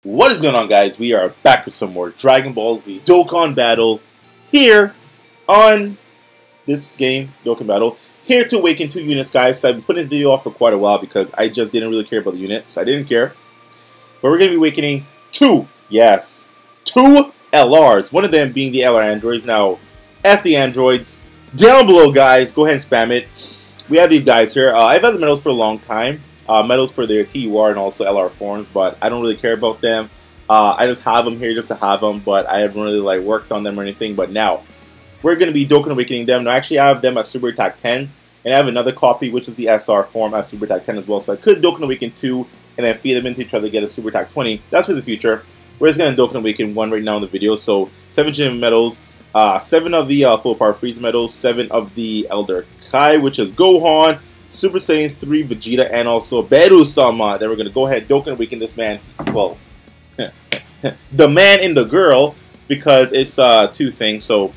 What is going on, guys? We are back with some more Dragon Ball Z Dokkan Battle here on this game, Dokkan Battle. Here to awaken 2 units, guys. So I've been putting the video off for quite a while because I just didn't really care about the units. I didn't care. But we're going to be awakening 2, yes, 2 LRs. One of them being the LR androids. Now, F the androids. Down below, guys, go ahead and spam it. We have these guys here. I've had the medals for a long time. Medals for their TUR and also LR forms, but I don't really care about them. I just have them here just to have them, but I haven't really worked on them or anything. But now we're going to be Dokkan awakening them. Now, actually, I have them at Super Attack 10, and I have another copy which is the SR form at Super Attack 10 as well. So I could Dokkan awaken 2 and then feed them into each other to get a Super Attack 20. That's for the future. We're just going to Dokkan awaken 1 right now in the video. So 7 gym medals, 7 of the full power freeze medals, 7 of the Elder Kai, which is Gohan, Super Saiyan 3 Vegeta, and also Beru-sama. Then we're going to go ahead and Dokkan awaken this man. Well, the man and the girl, because it's 2 things. So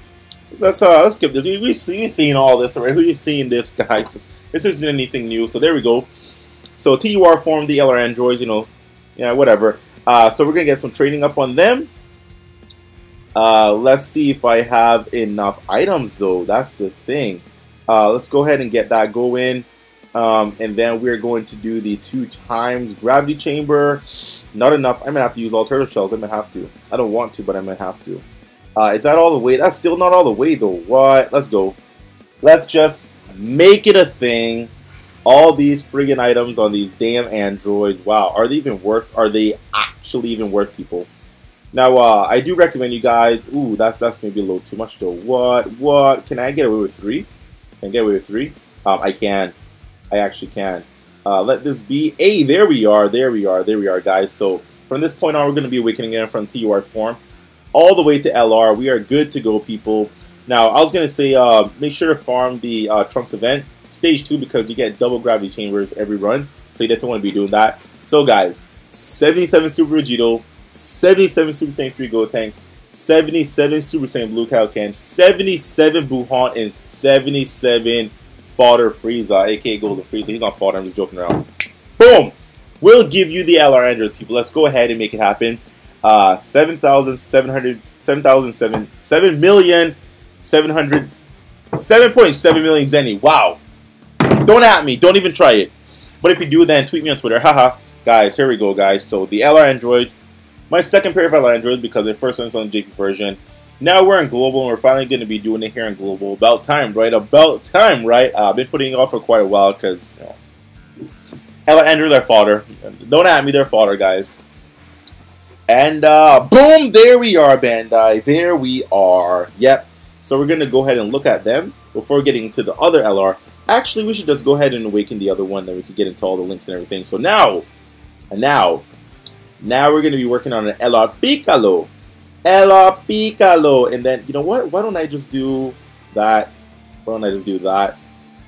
let's skip this. We've seen all this already. We've seen this, guys. This isn't anything new. So there we go. So TUR form, the LR androids, you know, yeah, whatever. So we're going to get some training up on them. Let's see if I have enough items, though. That's the thing. Let's go ahead and get that going. And then we're going to do the 2 times gravity chamber. Not enough. I'm gonna have to use all turtle shells. I'm gonna have to. I don't want to, but I'm gonna have to. Is that all the way? That's still not all the way, though. What? Let's go. Let's just make it a thing. All these friggin' items on these damn androids. Wow. Are they even worth? Are they actually even worth, people? Now, I do recommend you guys. Ooh, that's maybe a little too much, though. What? Can I get away with 3? Can I get away with 3? I can. I actually can. Let this be. Hey, there we are, guys. So from this point on, we're going to be awakening again from TUR form all the way to LR. We are good to go, people. Now, I was going to say, make sure to farm the Trunks event, stage 2, because you get double gravity chambers every run. So you definitely want to be doing that. So, guys, 77 Super Vegito, 77 Super Saiyan 3 Gotenks, 77 Super Saiyan Blue Kaioken, 77 Buhan, and 77 Fodder Frieza, aka Golden Frieza. He's not fodder, I'm just joking around. Boom! We'll give you the LR androids, people. Let's go ahead and make it happen. 7.7 million Zenny. Wow. Don't at me. Don't even try it. But if you do, then tweet me on Twitter. Haha. Guys, here we go, guys. So the LR androids. My second pair of LR androids because the first one's on the JP version. Now we're in global, and we're finally going to be doing it here in global. About time, right? About time, right? I've been putting it off for quite a while because, you know, LR androids are fodder. Don't at me, they're fodder, guys. And boom, there we are, Bandai. There we are. Yep. So we're going to go ahead and look at them before getting to the other LR. Actually, we should just go ahead and awaken the other one, then we can get into all the links and everything. So now we're going to be working on an LR Piccolo. LR Piccolo. And then, you know what? Why don't I just do that? Why don't I just do that?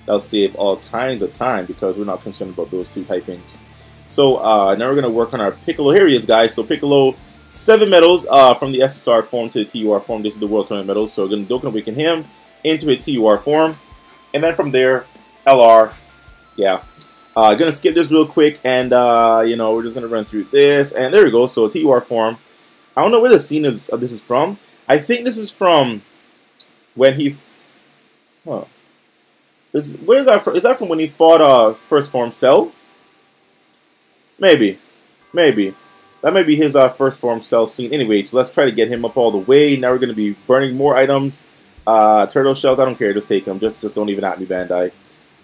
That'll save all kinds of time because we're not concerned about those 2 typings. So now we're going to work on our Piccolo. Here he is, guys. So Piccolo, 7 medals from the SSR form to the TUR form. This is the World Tournament medals. So we're going to Dokkan awaken him into his TUR form. And then from there, LR. Yeah. Going to skip this real quick. And, you know, we're just going to run through this. And there we go. So TUR form. I don't know where the scene is. This is from. I think this is from when he. Huh. Where is that from? Is that from when he fought first form Cell? Maybe. That may be his first form Cell scene. Anyway, so let's try to get him up all the way. Now we're going to be burning more items. Turtle shells. I don't care. Just take them. Just don't even at me, Bandai.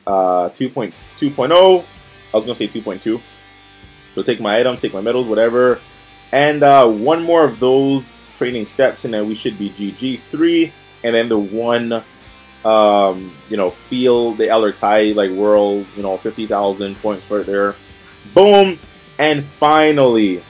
2.0. I was going to say 2.2. So take my items, take my medals, whatever. And 1 more of those training steps, and then we should be GG 3. And then the 1, you know, feel the Elder Kai world, you know, 50,000 points right there. Boom! And finally,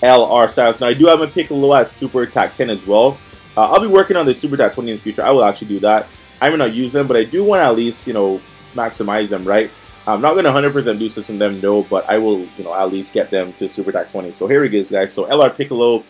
LR status. Now I do have my Piccolo at Super Attack 10 as well. I'll be working on the Super Attack 20 in the future. I will actually do that. I may not use them, but I do want to at least, you know, maximize them, right? I'm not going to 100% do system them, no, but I will, you know, at least get them to Super Attack 20. So here it is, guys. So LR Piccolo,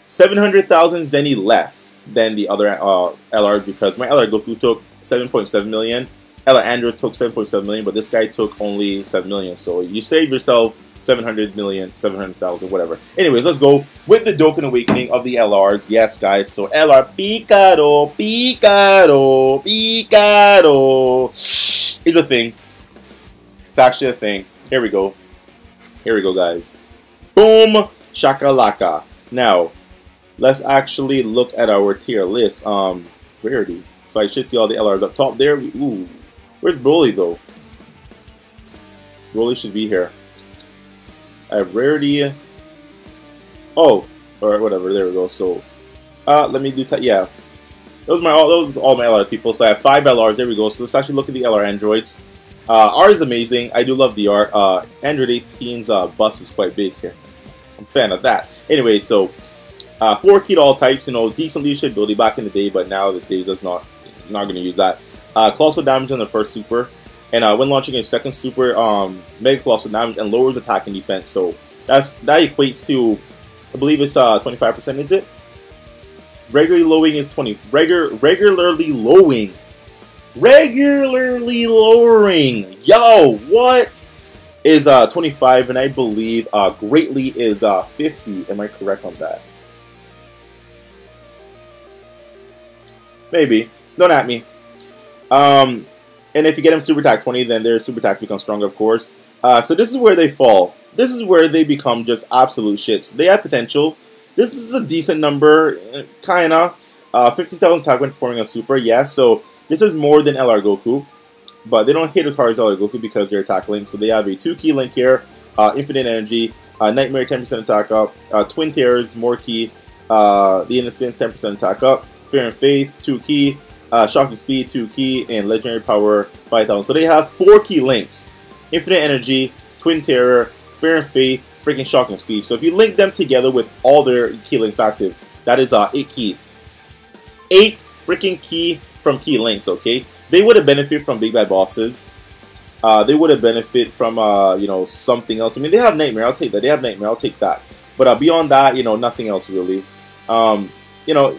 700,000 Zenny less than the other LRs because my LR Goku took 7.7 million. LR Androids took 7.7 million, but this guy took only 7 million. So you save yourself 700 million, 700,000, whatever. Anyways, let's go with the Dokkan Awakening of the LRs. Yes, guys. So LR Picaro, Picaro, Picaro is a thing. It's actually a thing. Here we go. Here we go, guys. Boom, shakalaka. Now, let's actually look at our tier list. Rarity. So I should see all the LRs up top there. Ooh, where's Broly though? Broly should be here. I have rarity. Oh, or whatever. There we go. So, let me do. Yeah, those are all my LR people. So I have 5 LRs. There we go. So let's actually look at the LR androids. Art is amazing. I do love the art. Android 18's bust is quite big here. I'm a fan of that. Anyway, so 4 key to all types. You know, decent leadership ability back in the day, but now the day does not going to use that. Colossal damage on the first super. And when launching a second super, mega colossal damage and lowers attack and defense. So that equates to, I believe it's 25%. Is it? Regularly lowering is 20. Regularly lowering. Yo, what is 25? And I believe greatly is 50. Am I correct on that? Maybe. Don't at me. And if you get them super attack 20, then their super attacks become stronger, of course. So this is where they fall. This is where they become just absolute shits. They have potential. This is a decent number, kinda. 15,000 attack when performing a super, yeah. So this is more than LR Goku, but they don't hit as hard as LR Goku because they're attack link. So they have a 2-key link here, infinite energy, nightmare 10% attack up, twin tears, more key, the innocence 10% attack up, fear and faith 2-key. Shocking Speed, 2-key, and Legendary Power, 5,000. So they have 4 key links. Infinite Energy, Twin Terror, Fear and Faith, freaking Shocking Speed. So if you link them together with all their key links active, that is 8 key. 8 freaking key from key links, okay? They would have benefited from Big Bad Bosses. They would have benefited from, you know, something else. I mean, they have Nightmare, I'll take that. They have Nightmare, I'll take that. But beyond that, you know, nothing else really. You know,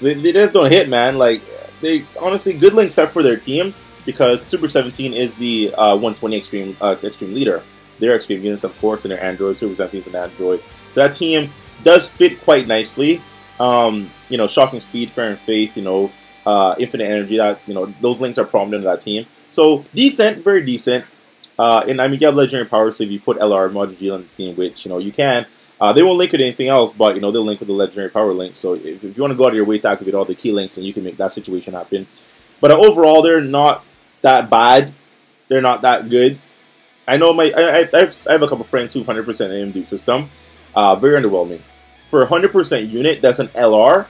they just don't hit, man. Like, they honestly good link except for their team because Super 17 is the 120 extreme leader. They're extreme units, of course, and they're androids. Super 17 is an android, so that team does fit quite nicely. You know, Shocking Speed, Fear and Faith, you know, Infinite Energy. That, you know, those links are prominent in that team. So decent, very decent. And I mean, you have Legendary Power, so if you put LR Mod G on the team, which you know you can. They won't link with anything else, but you know they'll link with the Legendary Power link. So if you want to go out of your way to activate all the key links, and you can make that situation happen. But overall, they're not that bad. They're not that good. I know I have a couple friends who 100% AMD system. Very underwhelming. For a 100% unit, that's an LR.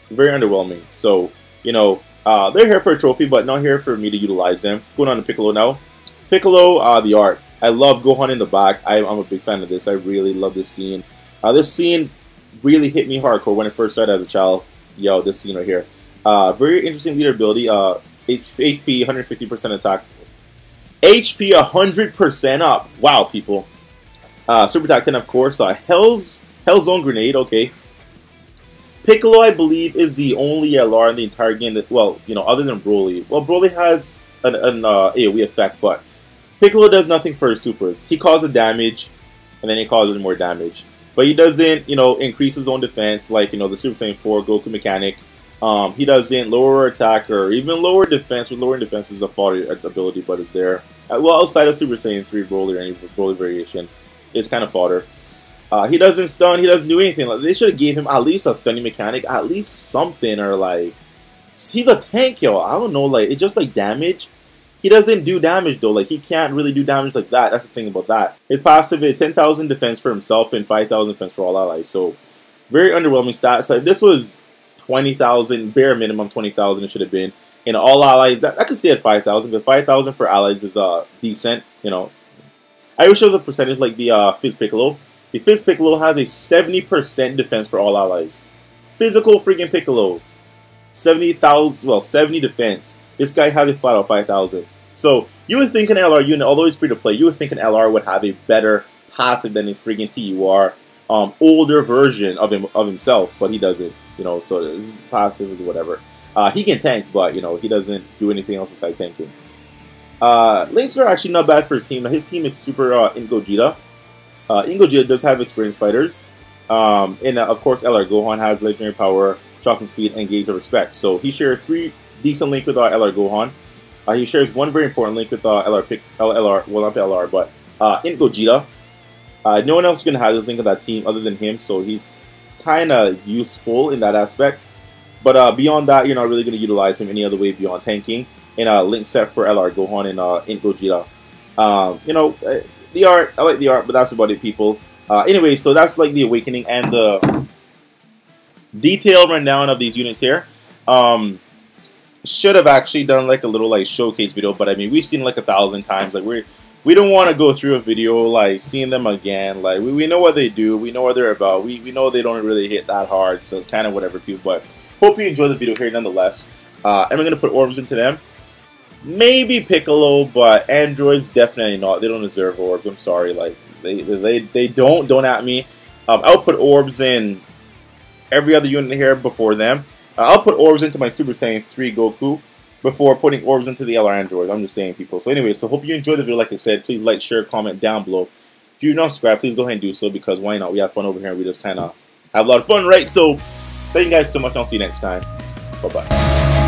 Very underwhelming. So you know they're here for a trophy, but not here for me to utilize them. Going on to Piccolo now. Piccolo, the art. I love Gohan in the back. I'm a big fan of this. I really love this scene. This scene really hit me hardcore when I first started as a child. Yo, this scene right here. Very interesting leader ability. HP 150% attack. HP 100% up. Wow, people. Super attack 10, of course. Hell Zone Grenade. Okay. Piccolo, I believe, is the only LR in the entire game that, well, you know, other than Broly. Well, Broly has an AoE effect, but Piccolo does nothing for his supers. He causes damage, and then he causes more damage. But he doesn't, you know, increase his own defense like, you know, the Super Saiyan 4 Goku mechanic. He doesn't lower attack or even lower defense. With lowering defense is a fodder ability, but it's there. Well, outside of Super Saiyan 3 Broly or any Broly variation, it's kind of fodder. He doesn't stun. He doesn't do anything. Like, they should have gave him at least a stunning mechanic, at least something, or like, he's a tank, yo. I don't know, like, it's just like damage. He doesn't do damage though, like he can't really do damage like that. That's the thing about that. His passive is 10,000 defense for himself and 5,000 defense for all allies. So very underwhelming stats. So if this was 20,000, bare minimum 20,000 it should have been. In all allies, that could stay at 5,000, but 5,000 for allies is decent, you know. I wish it was a percentage like the Fizz Piccolo. The Fizz Piccolo has a 70% defense for all allies. Physical freaking Piccolo. 70,000, well, 70 defense. This guy has a flat out 5,000. So you would think an LR unit, although he's free to play, you would think an LR would have a better passive than his freaking TUR older version of himself, but he doesn't. You know, so his passive is whatever. He can tank, but you know he doesn't do anything else besides tanking. Links are actually not bad for his team. His team is super in Gogeta. Ingojira does have experienced fighters. And of course, LR Gohan has legendary power, shocking speed, and gauge of respect. So he shares 3 decent links with LR Gohan. He shares 1 very important link with LR, well, not LR, but Ingojira. No one else is going to have this link of that team other than him, so he's kind of useful in that aspect. But beyond that, you're not really going to utilize him any other way beyond tanking. And a link set for LR Gohan and Ingojira. You know, the art, I like the art, but that's about it, people. Anyway, so that's like the awakening and the detailed rundown of these units here. Should have actually done like a little like showcase video, but I mean we've seen like 1,000 times. Like we don't want to go through a video like seeing them again. Like we know what they do, we know what they're about. We know they don't really hit that hard, so it's kind of whatever, people. But hope you enjoy the video here nonetheless. And we're gonna put orbs into them. Maybe Piccolo, but androids definitely not. They don't deserve orbs. I'm sorry. Like they don't at me. I'll put orbs in every other unit here before them. I'll put orbs into my Super Saiyan 3 Goku before putting orbs into the LR androids. I'm just saying, people. So anyway, so hope you enjoyed the video. Like I said, please like, share, comment down below. If you're not subscribed, please go ahead and do so, because why not? We have fun over here and we just kind of have a lot of fun, right? So thank you guys so much, and I'll see you next time. Bye-bye.